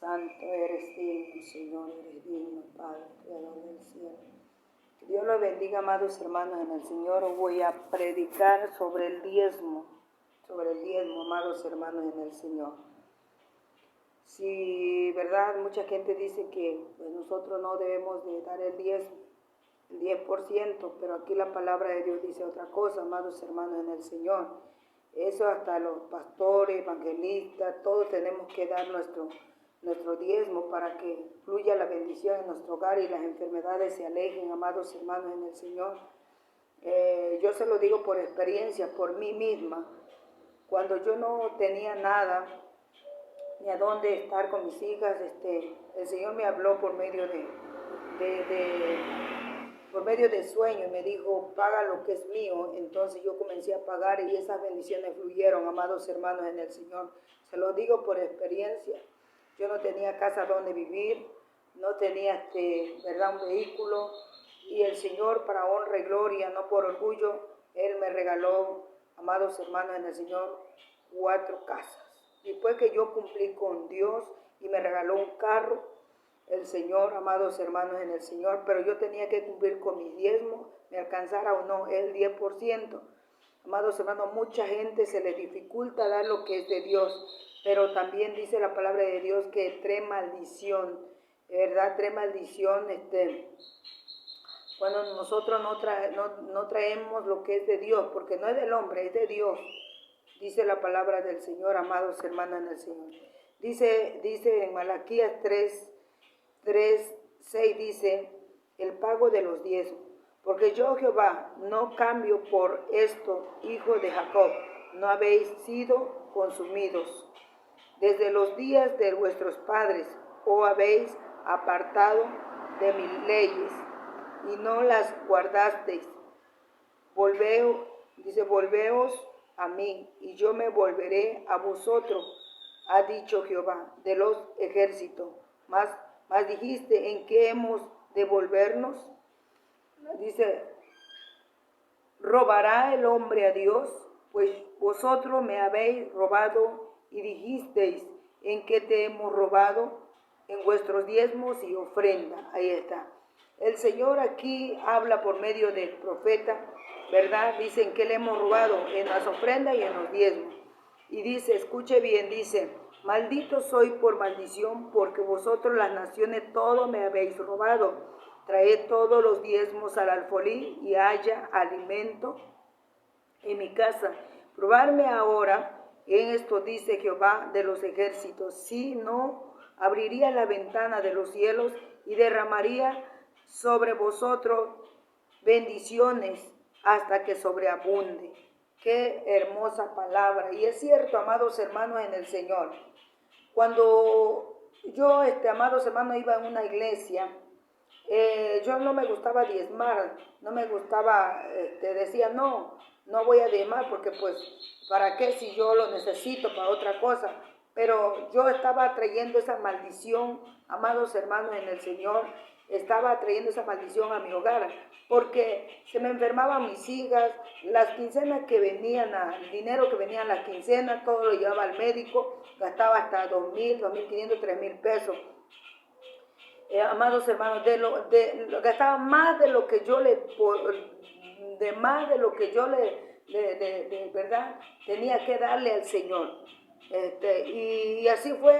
Santo eres digno, Señor, eres digno, Padre, Creador del cielo. Que Dios los bendiga, amados hermanos en el Señor. Hoy voy a predicar sobre el diezmo, amados hermanos en el Señor. Sí, verdad, mucha gente dice que pues, nosotros no debemos de dar el 10%, pero aquí la palabra de Dios dice otra cosa, amados hermanos en el Señor. Eso hasta los pastores, evangelistas, todos tenemos que dar nuestro diezmo para que fluya la bendición en nuestro hogar y las enfermedades se alejen, amados hermanos en el Señor. Yo se lo digo por experiencia, por mí misma. Cuando yo no tenía nada, ni a dónde estar con mis hijas, el Señor me habló por medio de sueño y me dijo, paga lo que es mío. Entonces yo comencé a pagar y esas bendiciones fluyeron, amados hermanos en el Señor. Se lo digo por experiencia. Yo no tenía casa donde vivir, no tenía, un vehículo, y el Señor, para honra y gloria, no por orgullo, Él me regaló, amados hermanos en el Señor, 4 casas. Después que yo cumplí con Dios y me regaló un carro, el Señor, amados hermanos en el Señor, pero yo tenía que cumplir con mis diezmos, me alcanzara o no el 10%. Amados hermanos, mucha gente se le dificulta dar lo que es de Dios, pero también dice la palabra de Dios que trae maldición, ¿verdad? Trae maldición, cuando nosotros no traemos lo que es de Dios, porque no es del hombre, es de Dios. Dice la palabra del Señor, amados hermanos en el Señor. Dice en Malaquías 3:6 dice, el pago de los diezmos. Porque yo, Jehová, no cambio por esto, hijo de Jacob, no habéis sido consumidos. Desde los días de vuestros padres, os habéis apartado de mis leyes, y no las guardasteis. Volveos a mí, y yo me volveré a vosotros, ha dicho Jehová de los ejércitos. Mas dijiste, ¿en qué hemos de volvernos? Dice, ¿robará el hombre a Dios? Pues vosotros me habéis robado y dijisteis, ¿en qué te hemos robado? En vuestros diezmos y ofrenda. Ahí está. El Señor aquí habla por medio del profeta, ¿verdad? Dicen que le hemos robado en las ofrendas y en los diezmos. Y dice, escuche bien, dice, maldito soy por maldición, porque vosotros las naciones todo me habéis robado. Traed todos los diezmos al alfolí y haya alimento en mi casa. Probarme ahora, en esto dice Jehová de los ejércitos, si no abriría la ventana de los cielos y derramaría sobre vosotros bendiciones hasta que sobreabunde. Qué hermosa palabra. Y es cierto, amados hermanos en el Señor. Cuando yo, amados hermanos, iba en una iglesia, yo no me gustaba diezmar, no me gustaba, decía, no voy a diezmar porque pues, ¿para qué si yo lo necesito para otra cosa? Pero yo estaba trayendo esa maldición, amados hermanos en el Señor, estaba trayendo esa maldición a mi hogar, porque se me enfermaban mis hijas, las quincenas que venían, el dinero que venía a las quincenas, todo lo llevaba al médico, gastaba hasta 2,000, 2,500, 3,000 pesos. Amados hermanos, gastaba más de lo que yo verdad tenía que darle al Señor. Y así fue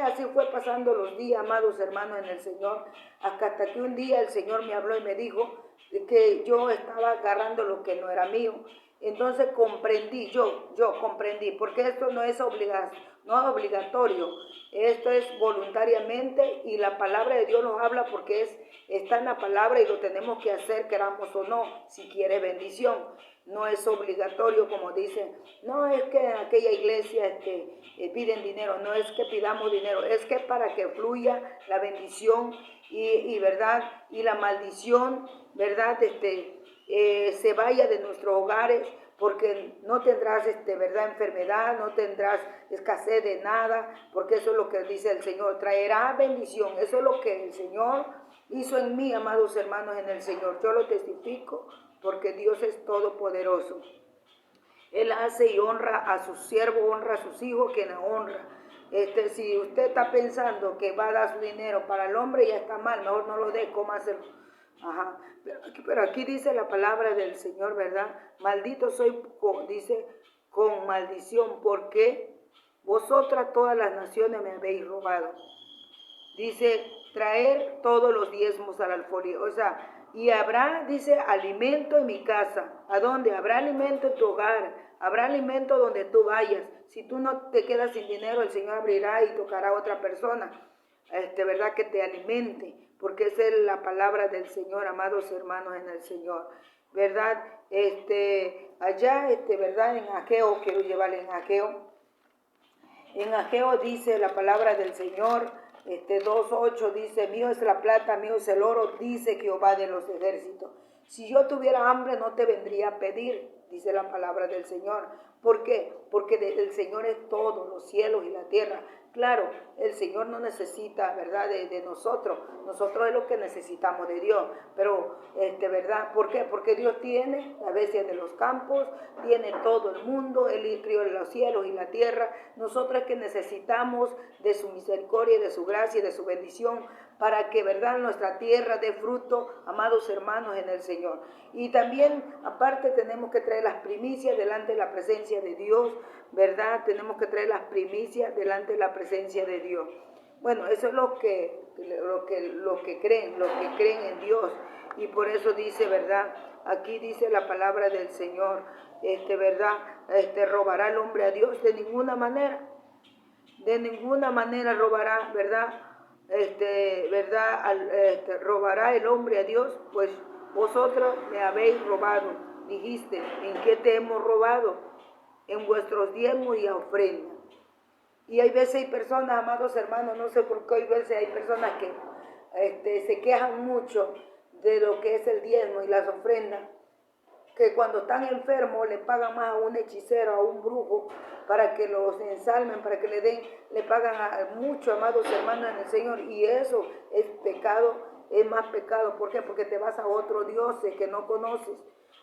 pasando los días, amados hermanos en el Señor, hasta que un día el Señor me habló y me dijo que yo estaba agarrando lo que no era mío. Entonces comprendí, yo comprendí, porque esto no es obligatorio, esto es voluntariamente, y la palabra de Dios nos habla porque está en la palabra y lo tenemos que hacer, queramos o no, si quiere bendición. No es obligatorio, como dicen, no es que en aquella iglesia piden dinero, no es que pidamos dinero, es que para que fluya la bendición y verdad, y la maldición, verdad, se vaya de nuestros hogares, porque no tendrás, verdad, enfermedad, no tendrás escasez de nada, porque eso es lo que dice el Señor, traerá bendición. Eso es lo que el Señor hizo en mí, amados hermanos en el Señor. Yo lo testifico porque Dios es todopoderoso. Él hace y honra a sus siervos, honra a sus hijos, quien la honra. Si usted está pensando que va a dar su dinero para el hombre, ya está mal, mejor no lo dé, ¿cómo hacerlo? Ajá. Pero aquí dice la palabra del Señor, ¿verdad? Maldito soy, dice, con maldición, porque vosotras todas las naciones me habéis robado. Dice, traer todos los diezmos al alfolí. O sea, y habrá, dice, alimento en mi casa. ¿A dónde? Habrá alimento en tu hogar. Habrá alimento donde tú vayas. Si tú no te quedas sin dinero, el Señor abrirá y tocará a otra persona, ¿verdad? Que te alimente. Porque esa es la palabra del Señor, amados hermanos en el Señor. ¿Verdad? Allá, ¿verdad? En Ageo, quiero llevarle en Ageo. En Ageo dice la palabra del Señor, 2:8 dice, mío es la plata, mío es el oro, dice Jehová de los ejércitos. Si yo tuviera hambre no te vendría a pedir, dice la palabra del Señor. ¿Por qué? Porque el Señor es todo, los cielos y la tierra. Claro, el Señor no necesita, ¿verdad?, de nosotros. Nosotros es lo que necesitamos de Dios. Pero, ¿verdad? ¿Por qué? Porque Dios tiene la bestia de los campos, tiene todo el mundo, Él crió los cielos y la tierra. Nosotros es que necesitamos de su misericordia, de su gracia y de su bendición para que, ¿verdad?, nuestra tierra dé fruto, amados hermanos en el Señor. Y también, aparte, tenemos que traer las primicias delante de la presencia de Dios, ¿verdad? Tenemos que traer las primicias delante de la presencia de Dios. Bueno, eso es lo que creen en Dios. Y por eso dice, ¿verdad? Aquí dice la palabra del Señor, ¿verdad? ¿Robará el hombre a Dios? De ninguna manera. De ninguna manera robará, ¿verdad? ¿Verdad? ¿Robará el hombre a Dios? Pues vosotros me habéis robado. Dijiste, ¿en qué te hemos robado? En vuestros diezmos y ofrendas. Y hay veces hay personas, amados hermanos, no sé por qué hay veces hay personas que se quejan mucho de lo que es el diezmo y las ofrendas, que cuando están enfermos le pagan más a un hechicero, a un brujo, para que los ensalmen, para que le pagan mucho, amados hermanos en el Señor, y eso es pecado, es más pecado. ¿Por qué? Porque te vas a otro Dios que no conoces.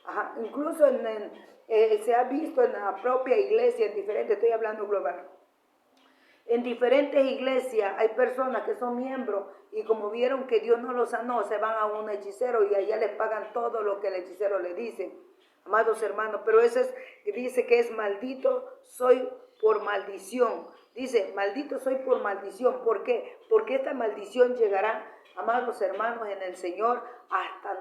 Ajá. Incluso se ha visto en la propia iglesia, en diferentes, estoy hablando global. En diferentes iglesias hay personas que son miembros y como vieron que Dios no los sanó, se van a un hechicero y allá les pagan todo lo que el hechicero le dice. Amados hermanos, pero dice que es maldito soy por maldición. Dice, maldito soy por maldición. ¿Por qué? Porque esta maldición llegará, amados hermanos, en el Señor hasta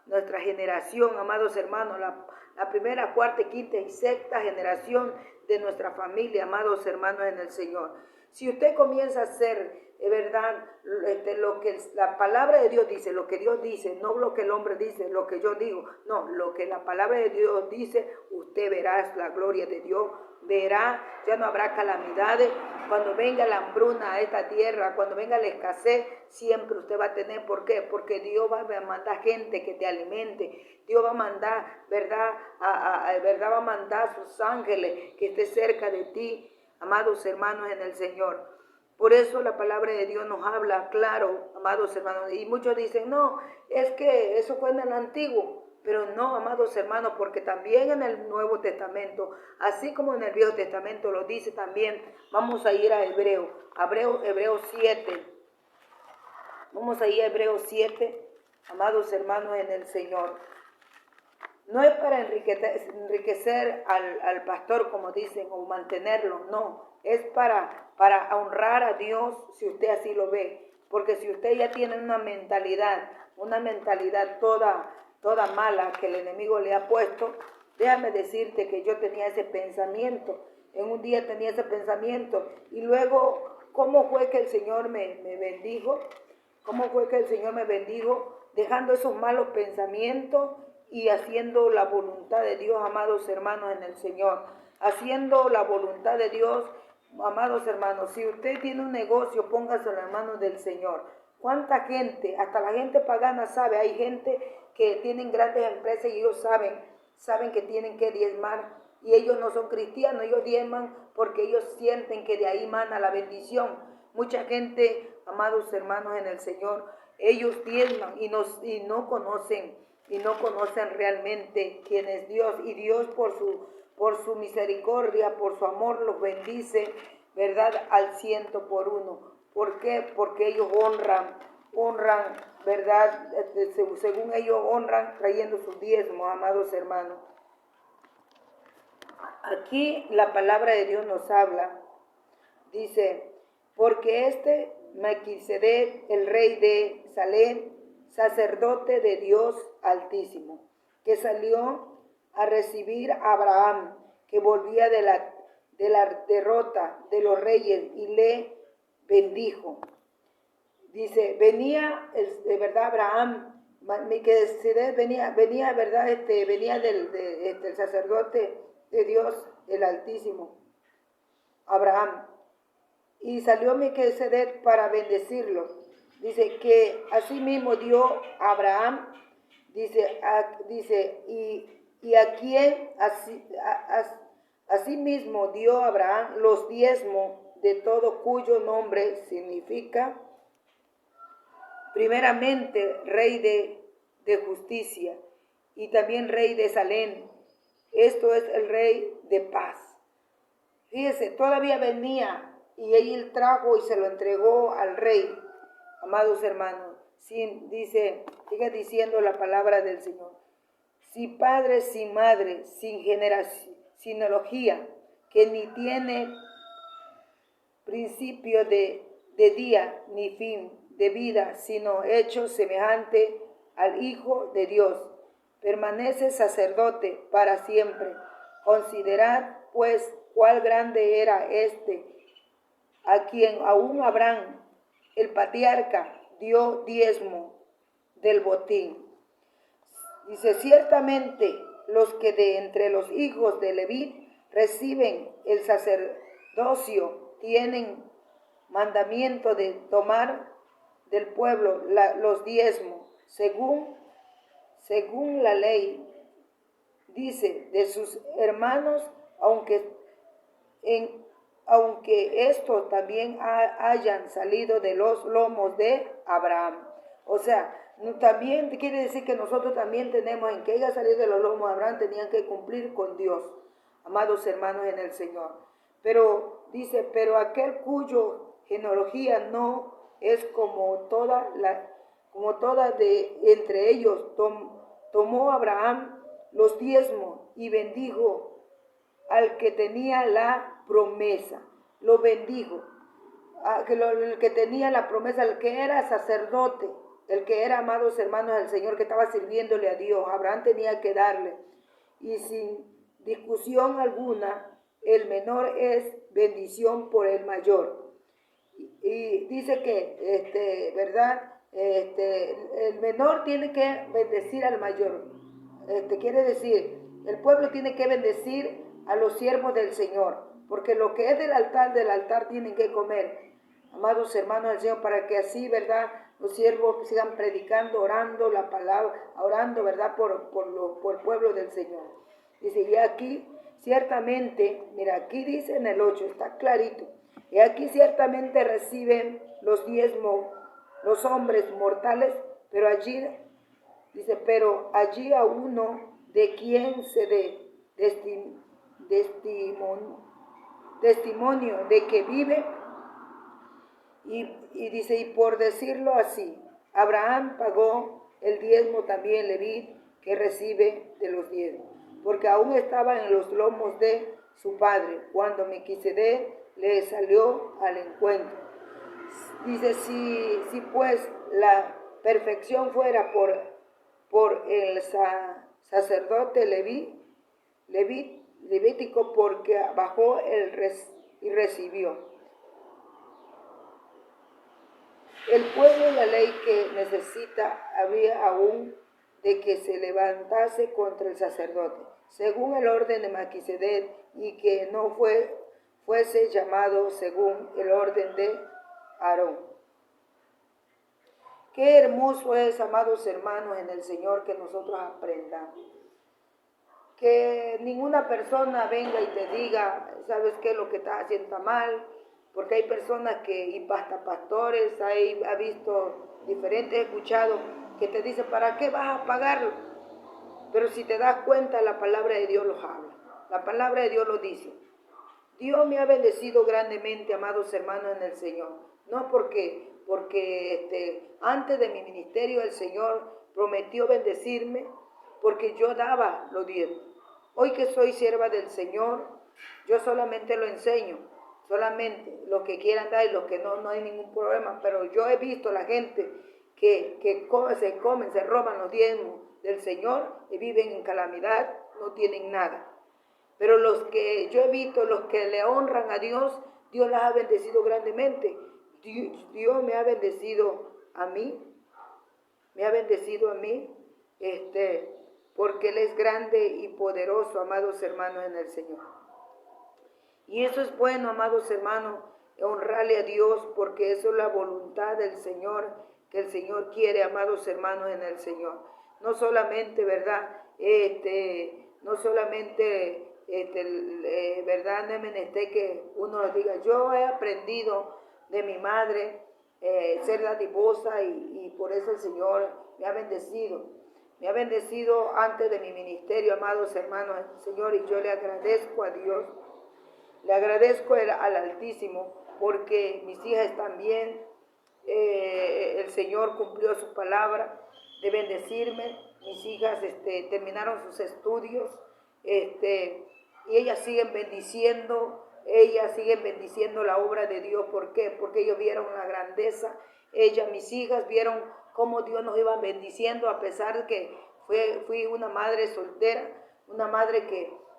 nuestra generación, amados hermanos, la primera, cuarta, quinta y sexta generación de nuestra familia, amados hermanos en el Señor. Si usted comienza a hacer, verdad, lo que la palabra de Dios dice, lo que Dios dice, no lo que el hombre dice, lo que yo digo, no, lo que la palabra de Dios dice, usted verá la gloria de Dios, verá, ya no habrá calamidades. Cuando venga la hambruna a esta tierra, cuando venga la escasez, siempre usted va a tener. ¿Por qué? Porque Dios va a mandar gente que te alimente. Dios va a mandar, ¿verdad? ¿Verdad? Va a mandar sus ángeles que esté cerca de ti, amados hermanos en el Señor. Por eso la palabra de Dios nos habla claro, amados hermanos. Y muchos dicen, no, es que eso fue en el Antiguo. Pero no, amados hermanos, porque también en el Nuevo Testamento, así como en el Viejo Testamento lo dice también, vamos a ir a Hebreo 7. Vamos a ir a Hebreo 7, amados hermanos en el Señor. No es para enriquecer al pastor, como dicen, o mantenerlo, no. Es para honrar a Dios, si usted así lo ve. Porque si usted ya tiene una mentalidad toda mala que el enemigo le ha puesto, déjame decirte que yo tenía ese pensamiento. En un día tenía ese pensamiento. Y luego, ¿cómo fue que el Señor me bendijo? ¿Cómo fue que el Señor me bendijo? Dejando esos malos pensamientos y haciendo la voluntad de Dios, amados hermanos en el Señor. Haciendo la voluntad de Dios, amados hermanos. Si usted tiene un negocio, póngase en las manos del Señor. ¿Cuánta gente, hasta la gente pagana sabe? Hay gente que tienen grandes empresas y ellos saben que tienen que diezmar. Y ellos no son cristianos, ellos diezman porque ellos sienten que de ahí mana la bendición. Mucha gente, amados hermanos en el Señor, ellos diezman y no conocen realmente quién es Dios. Y Dios por su misericordia, por su amor los bendice, ¿verdad? Al 100 por 1. ¿Por qué? Porque ellos honran, ¿verdad? Según ellos honran trayendo sus diezmos, amados hermanos. Aquí la palabra de Dios nos habla, dice, porque Melquisedec, el rey de Salem, sacerdote de Dios Altísimo, que salió a recibir a Abraham, que volvía de la derrota de los reyes, y le bendijo. Dice, venía, de verdad, Abraham, Melquisedec venía, ¿verdad? Venía del sacerdote de Dios, el Altísimo, Abraham. Y salió Melquisedec para bendecirlo. Dice que asimismo dio a Abraham, y a quien asimismo dio a Abraham los diezmos de todo, cuyo nombre significa primeramente rey de justicia, y también rey de Salem. Esto es el rey de paz. Fíjese, todavía venía y él trajo y se lo entregó al rey, amados hermanos. Sigue diciendo la palabra del Señor. Sin padre, sin madre, sin genealogía, que ni tiene principio de día ni fin de vida, sino hecho semejante al Hijo de Dios, permanece sacerdote para siempre. Considerad pues cuál grande era a quien aún Abraham, el patriarca, dio diezmo del botín. Dice, ciertamente los que de entre los hijos de Leví reciben el sacerdocio tienen mandamiento de tomar del pueblo los diezmos, según la ley. Dice, de sus hermanos, aunque estos también hayan salido de los lomos de Abraham. O sea, también quiere decir que nosotros también tenemos, en que haya salido de los lomos de Abraham, tenían que cumplir con Dios, amados hermanos en el Señor. Pero dice, pero aquel cuyo genealogía no es como toda de entre ellos, tomó Abraham los diezmos y bendijo al que tenía la promesa. Lo bendijo. El que tenía la promesa, el que era sacerdote, el que era, amados hermanos del Señor, que estaba sirviéndole a Dios. Abraham tenía que darle. Y sin discusión alguna, el menor es bendición por el mayor. Y dice que, ¿verdad? El menor tiene que bendecir al mayor. Quiere decir, el pueblo tiene que bendecir a los siervos del Señor, porque lo que es del altar tienen que comer, amados hermanos del Señor, para que así, ¿verdad?, los siervos sigan predicando, orando la palabra, orando, ¿verdad?, por el pueblo del Señor. Dice, y aquí ciertamente, mira, aquí dice en el 8, está clarito, y aquí ciertamente reciben los diezmos los hombres mortales, pero allí a uno de quien se dé testimonio de que vive, y dice, y por decirlo así, Abraham pagó el diezmo también Leví, que recibe de los diezmos, porque aún estaba en los lomos de su padre, cuando Melquisedec le salió al encuentro. Dice, si pues la perfección fuera por el sacerdote levítico, porque bajó y recibió. El pueblo y la ley que necesita había aún de que se levantase contra el sacerdote, según el orden de Melquisedec, y que no fuese llamado según el orden de Aarón. Qué hermoso es, amados hermanos en el Señor, que nosotros aprendamos. Que ninguna persona venga y te diga, ¿sabes qué? Lo que estás haciendo está mal. Porque hay personas y hasta pastores, ha visto diferentes, he escuchado, que te dicen, ¿para qué vas a pagarlo? Pero si te das cuenta, la palabra de Dios los habla. La palabra de Dios lo dice. Dios me ha bendecido grandemente, amados hermanos, en el Señor. No porque antes de mi ministerio el Señor prometió bendecirme, porque yo daba los diezmos. Hoy que soy sierva del Señor, yo solamente lo enseño, solamente los que quieran dar y los que no, no hay ningún problema. Pero yo he visto la gente que se roban los diezmos del Señor y viven en calamidad, no tienen nada. Pero los que yo he visto, los que le honran a Dios, Dios las ha bendecido grandemente. Dios me ha bendecido a mí, me ha bendecido a mí, porque Él es grande y poderoso, amados hermanos, en el Señor. Y eso es bueno, amados hermanos, honrarle a Dios, porque eso es la voluntad del Señor, que el Señor quiere, amados hermanos, en el Señor. No solamente, ¿verdad? No solamente, ¿verdad? No es menester que uno diga, yo he aprendido de mi madre ser dadivosa y por eso el Señor me ha bendecido. Me ha bendecido antes de mi ministerio, amados hermanos, Señor, y yo le agradezco a Dios. Le agradezco al Altísimo porque mis hijas están bien. El Señor cumplió su palabra de bendecirme. Mis hijas terminaron sus estudios y ellas siguen bendiciendo. Ellas siguen bendiciendo la obra de Dios. ¿Por qué? Porque ellos vieron la grandeza. Mis hijas, vieron cómo Dios nos iba bendiciendo a pesar de que fui una madre soltera, una madre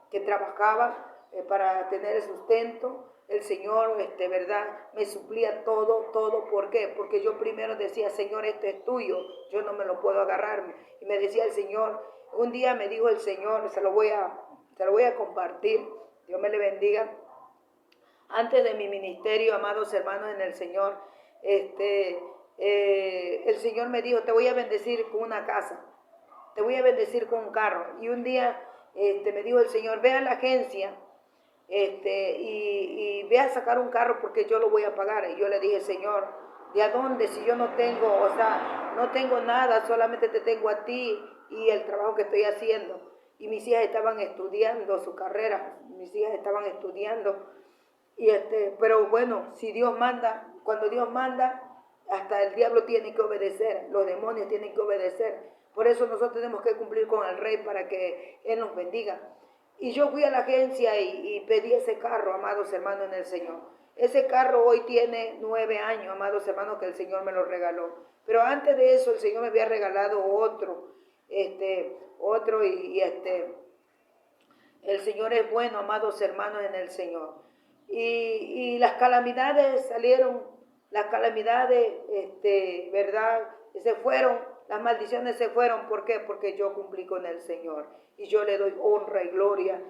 que trabajaba para tener el sustento. El Señor, ¿verdad? Me suplía todo. ¿Por qué? Porque yo primero decía, Señor, esto es tuyo, yo no me lo puedo agarrar. Y me decía el Señor, un día me dijo el Señor, se lo voy a compartir, Dios me le bendiga. Antes de mi ministerio, amados hermanos en el Señor, el Señor me dijo, te voy a bendecir con una casa, te voy a bendecir con un carro. Y un día me dijo el Señor, ve a la agencia y ve a sacar un carro porque yo lo voy a pagar. Y yo le dije, Señor, ¿de a dónde? Si yo no tengo, no tengo nada, solamente te tengo a ti y el trabajo que estoy haciendo. Y mis hijas estaban estudiando su carrera, mis hijas estaban estudiando. Pero bueno, si Dios manda, cuando Dios manda, hasta el diablo tiene que obedecer, los demonios tienen que obedecer. Por eso nosotros tenemos que cumplir con el Rey para que Él nos bendiga. Y yo fui a la agencia y pedí ese carro, amados hermanos en el Señor. Ese carro hoy tiene 9 años, amados hermanos, que el Señor me lo regaló. Pero antes de eso el Señor me había regalado otro, el Señor es bueno, amados hermanos en el Señor. Y las calamidades salieron, las calamidades, ¿verdad? Se fueron, las maldiciones se fueron. ¿Por qué? Porque yo cumplí con el Señor y yo le doy honra y gloria.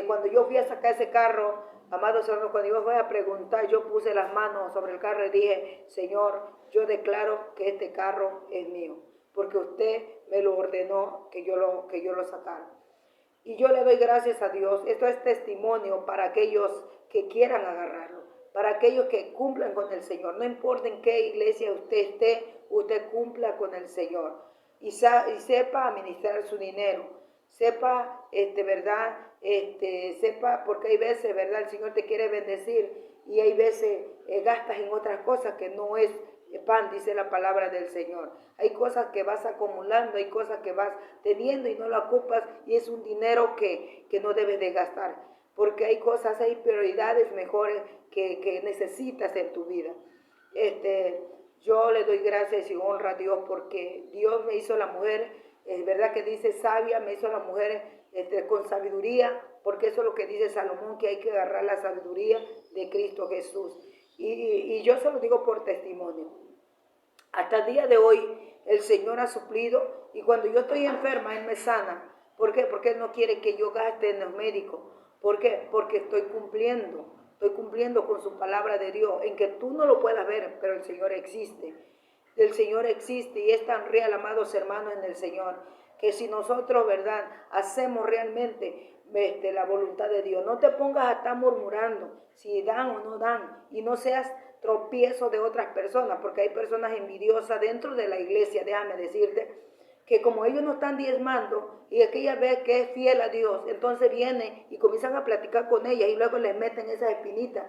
Cuando yo fui a sacar ese carro, amados hermanos, cuando yo fui a preguntar, yo puse las manos sobre el carro y dije, Señor, yo declaro que este carro es mío, porque usted me lo ordenó que yo lo sacara. Y yo le doy gracias a Dios. Esto es testimonio para aquellos que quieran agarrarlo, para aquellos que cumplan con el Señor. No importa en qué iglesia usted esté, usted cumpla con el Señor. Y sepa administrar su dinero. Sepa, ¿verdad? Sepa, porque hay veces, ¿verdad? El Señor te quiere bendecir y hay veces gastas en otras cosas que no es pan, dice la palabra del Señor. Hay cosas que vas acumulando, hay cosas que vas teniendo y no la ocupas y es un dinero que no debes de gastar. Porque hay cosas, hay prioridades mejores que necesitas en tu vida. Yo le doy gracias y honra a Dios porque Dios me hizo la mujer, es verdad que dice sabia, me hizo la mujer con sabiduría, porque eso es lo que dice Salomón, que hay que agarrar la sabiduría de Cristo Jesús. Y yo se lo digo por testimonio. Hasta el día de hoy el Señor ha suplido y cuando yo estoy enferma Él me sana. ¿Por qué? Porque Él no quiere que yo gaste en los médicos. ¿Por qué? Porque estoy cumpliendo con su palabra de Dios, en que tú no lo puedas ver, pero el Señor existe. El Señor existe y es tan real, amados hermanos en el Señor, que si nosotros, ¿verdad?, hacemos realmente la voluntad de Dios, no te pongas a estar murmurando si dan o no dan y no seas tropiezo de otras personas, porque hay personas envidiosas dentro de la iglesia, déjame decirte, que como ellos no están diezmando y aquella vez que es fiel a Dios, entonces vienen y comienzan a platicar con ella y luego les meten esas espinitas,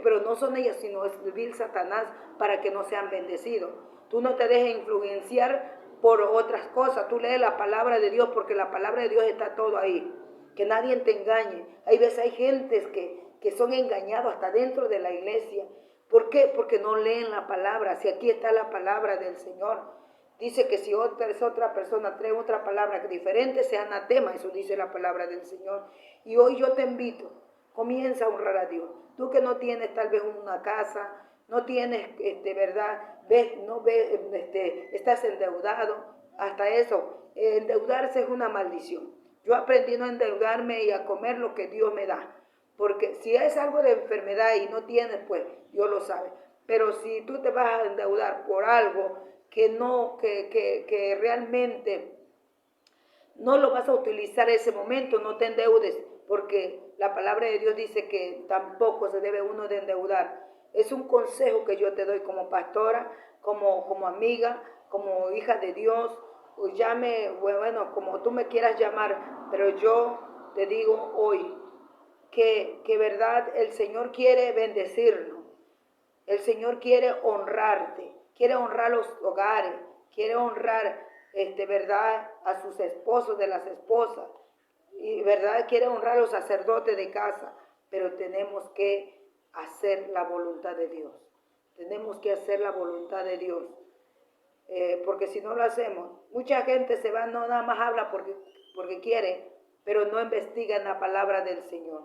pero no son ellas, sino es el vil Satanás para que no sean bendecidos. Tú no te dejes influenciar por otras cosas, tú lees la palabra de Dios porque la palabra de Dios está todo ahí, que nadie te engañe. Hay veces hay gentes que son engañados hasta dentro de la iglesia. ¿Por qué? Porque no leen la palabra. Si aquí está la palabra del Señor, dice que si otra persona trae otra palabra diferente, sea anatema. Eso dice la palabra del Señor. Y hoy yo te invito, comienza a honrar a Dios. Tú que no tienes tal vez una casa, no tienes, ¿verdad? Estás endeudado. Hasta eso, endeudarse es una maldición. Yo aprendí a no endeudarme y a comer lo que Dios me da. Porque si es algo de enfermedad y no tienes, pues Dios lo sabe. Pero si tú te vas a endeudar por algo que realmente no lo vas a utilizar en ese momento, no te endeudes, porque la palabra de Dios dice que tampoco se debe uno de endeudar. Es un consejo que yo te doy como pastora, como amiga, como hija de Dios, o bueno, como tú me quieras llamar, pero yo te digo hoy que verdad el Señor quiere bendecirnos. El Señor quiere honrarte, quiere honrar los hogares, quiere honrar, verdad, a sus esposos de las esposas, y verdad quiere honrar a los sacerdotes de casa, pero tenemos que hacer la voluntad de Dios. Tenemos que hacer la voluntad de Dios, porque si no lo hacemos, mucha gente se va, no nada más habla porque quiere, pero no investiga en la palabra del Señor.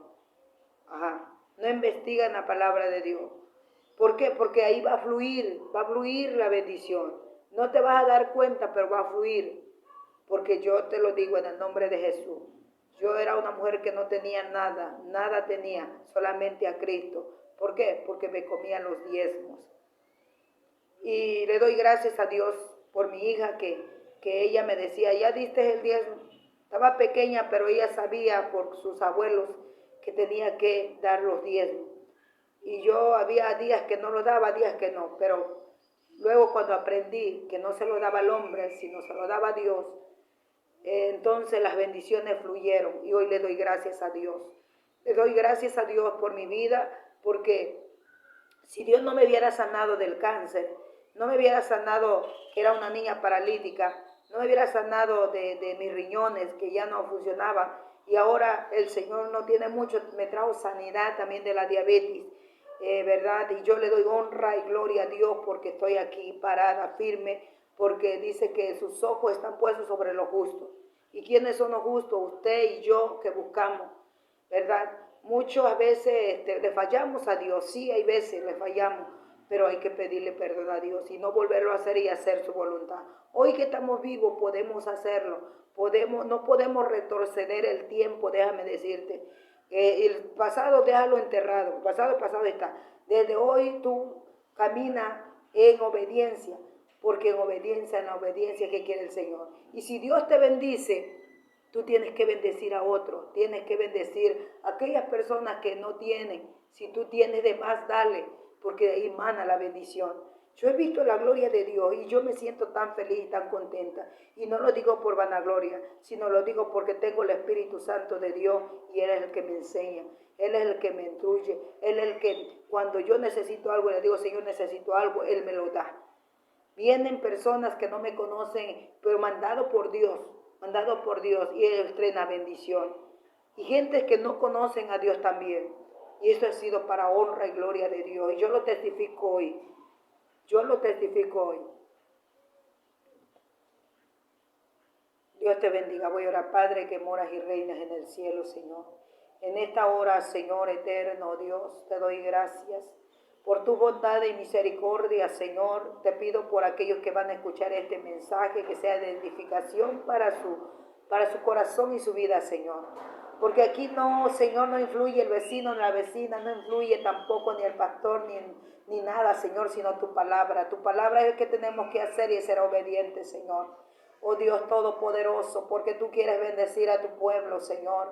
No investiga en la palabra de Dios. ¿Por qué? Porque ahí va a fluir la bendición. No te vas a dar cuenta, pero va a fluir. Porque yo te lo digo en el nombre de Jesús. Yo era una mujer que no tenía nada tenía, solamente a Cristo. ¿Por qué? Porque me comía los diezmos. Y le doy gracias a Dios por mi hija que ella me decía, ya diste el diezmo. Estaba pequeña, pero ella sabía por sus abuelos que tenía que dar los diezmos. Y yo había días que no lo daba, días que no, pero luego cuando aprendí que no se lo daba al hombre, sino se lo daba a Dios, entonces las bendiciones fluyeron y hoy le doy gracias a Dios. Le doy gracias a Dios por mi vida, porque si Dios no me hubiera sanado del cáncer, no me hubiera sanado que era una niña paralítica, no me hubiera sanado de mis riñones que ya no funcionaban, y ahora el Señor no tiene mucho, me trajo sanidad también de la diabetes, ¿verdad? Y yo le doy honra y gloria a Dios porque estoy aquí parada, firme, porque dice que sus ojos están puestos sobre los justos. ¿Y quiénes son los justos? Usted y yo que buscamos, ¿verdad? Muchas veces le fallamos a Dios, sí, hay veces le fallamos, pero hay que pedirle perdón a Dios y no volverlo a hacer y hacer su voluntad. Hoy que estamos vivos podemos hacerlo, no podemos retroceder el tiempo, déjame decirte. El pasado déjalo enterrado, el pasado está. Desde hoy tú camina en obediencia, porque en la obediencia que quiere el Señor. Y si Dios te bendice, tú tienes que bendecir a otros, tienes que bendecir a aquellas personas que no tienen. Si tú tienes de más, dale, porque de ahí emana la bendición. Yo he visto la gloria de Dios y yo me siento tan feliz y tan contenta. Y no lo digo por vanagloria, sino lo digo porque tengo el Espíritu Santo de Dios y Él es el que me enseña. Él es el que me instruye. Él es el que cuando yo necesito algo, le digo, Señor, necesito algo, Él me lo da. Vienen personas que no me conocen, pero mandado por Dios y Él estrena bendición. Y gentes que no conocen a Dios también. Y eso ha sido para honra y gloria de Dios. Y yo lo testifico hoy. Dios te bendiga. Voy a orar, Padre, que moras y reinas en el cielo, Señor. En esta hora, Señor eterno, Dios, te doy gracias por tu bondad y misericordia, Señor. Te pido por aquellos que van a escuchar este mensaje, que sea de edificación para su corazón y su vida, Señor. Porque aquí no, Señor, no influye el vecino ni la vecina, no influye tampoco ni el pastor ni nada, Señor, sino tu palabra. Tu palabra es el que tenemos que hacer y ser obedientes, Señor. Oh Dios Todopoderoso, porque tú quieres bendecir a tu pueblo, Señor.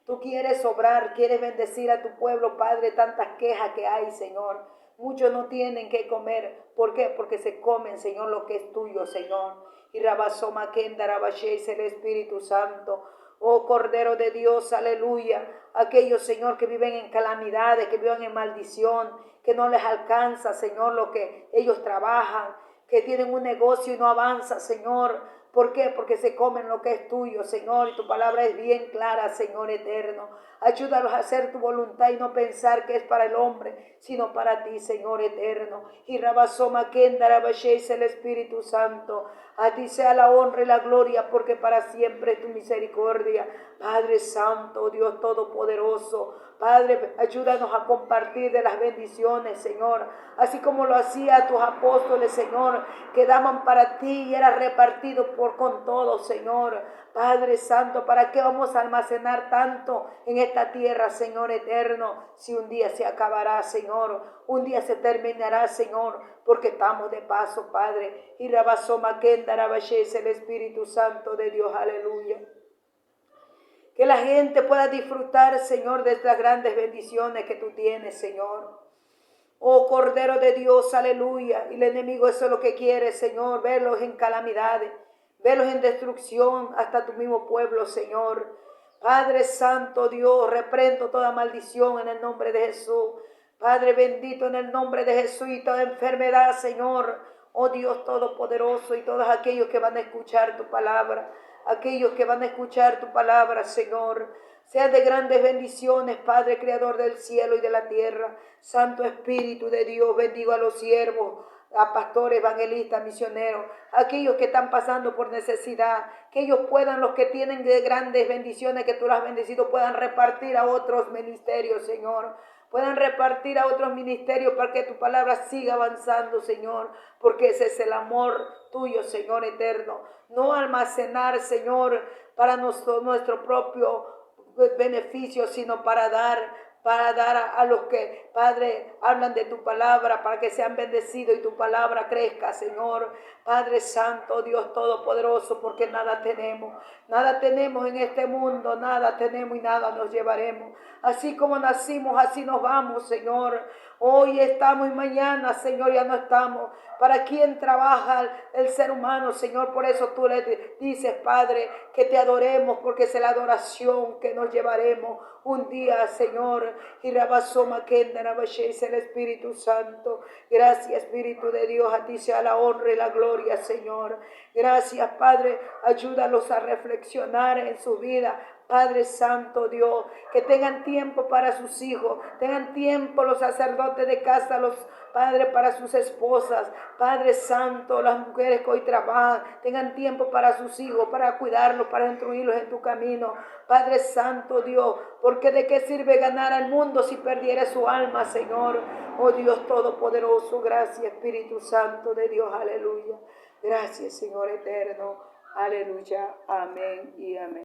Tú quieres obrar, quieres bendecir a tu pueblo, Padre, tantas quejas que hay, Señor. Muchos no tienen que comer. ¿Por qué? Porque se comen, Señor, lo que es tuyo, Señor. Y Rabasoma Kendarabashe es el Espíritu Santo. Oh Cordero de Dios, aleluya. Aquellos, Señor, que viven en calamidades, que viven en maldición, que no les alcanza, Señor, lo que ellos trabajan, que tienen un negocio y no avanza, Señor. ¿Por qué? Porque se comen lo que es tuyo, Señor, y tu palabra es bien clara, Señor eterno. Ayúdalos a hacer tu voluntad y no pensar que es para el hombre, sino para ti, Señor eterno. Y Rabasoma Kendarabashe es el Espíritu Santo. A ti sea la honra y la gloria, porque para siempre es tu misericordia. Padre Santo, Dios Todopoderoso, Padre, ayúdanos a compartir de las bendiciones, Señor, así como lo hacía tus apóstoles, Señor, que daban para ti y era repartido con todos, Señor. Padre Santo, ¿para qué vamos a almacenar tanto en esta tierra, Señor eterno? Si un día se acabará, Señor, un día se terminará, Señor, porque estamos de paso, Padre. Y Rabasoma Kendarabashe es el Espíritu Santo de Dios, aleluya. Que la gente pueda disfrutar, Señor, de estas grandes bendiciones que tú tienes, Señor. Oh Cordero de Dios, aleluya. Y el enemigo eso es lo que quiere, Señor, verlos en calamidades, verlos en destrucción, hasta tu mismo pueblo, Señor. Padre Santo Dios, reprendo toda maldición en el nombre de Jesús. Padre bendito, en el nombre de Jesús, y toda enfermedad, Señor. Oh Dios Todopoderoso, y todos aquellos que van a escuchar tu palabra, aquellos que van a escuchar tu palabra, Señor, sean de grandes bendiciones, Padre Creador del cielo y de la tierra. Santo Espíritu de Dios, bendigo a los siervos, a pastores, evangelistas, misioneros, aquellos que están pasando por necesidad, que ellos puedan, los que tienen de grandes bendiciones que tú las has bendecido, puedan repartir a otros ministerios, Señor. Puedan repartir a otros ministerios para que tu palabra siga avanzando, Señor, porque ese es el amor tuyo, Señor eterno. No almacenar, Señor, para nuestro propio beneficio, sino para dar a los que, Padre, hablan de tu palabra, para que sean bendecidos y tu palabra crezca, Señor. Padre Santo, Dios Todopoderoso, porque nada tenemos en este mundo, nada tenemos y nada nos llevaremos. Así como nacimos, así nos vamos, Señor. Hoy estamos y mañana, Señor, ya no estamos. ¿Para quién trabaja el ser humano, Señor? Por eso tú le dices, Padre, que te adoremos, porque es la adoración que nos llevaremos un día, Señor. Y Rabasoma Kendarabashe es el Espíritu Santo. Gracias, Espíritu de Dios, a ti sea la honra y la gloria, Señor. Gracias, Padre, ayúdalos a reflexionar en su vida. Padre Santo Dios, que tengan tiempo para sus hijos, tengan tiempo los sacerdotes de casa, los padres para sus esposas, Padre Santo, las mujeres que hoy trabajan, tengan tiempo para sus hijos, para cuidarlos, para instruirlos en tu camino. Padre Santo Dios, porque de qué sirve ganar al mundo si perdiera su alma, Señor. Oh Dios Todopoderoso, gracias Espíritu Santo de Dios, aleluya. Gracias, Señor eterno, aleluya, amén y amén.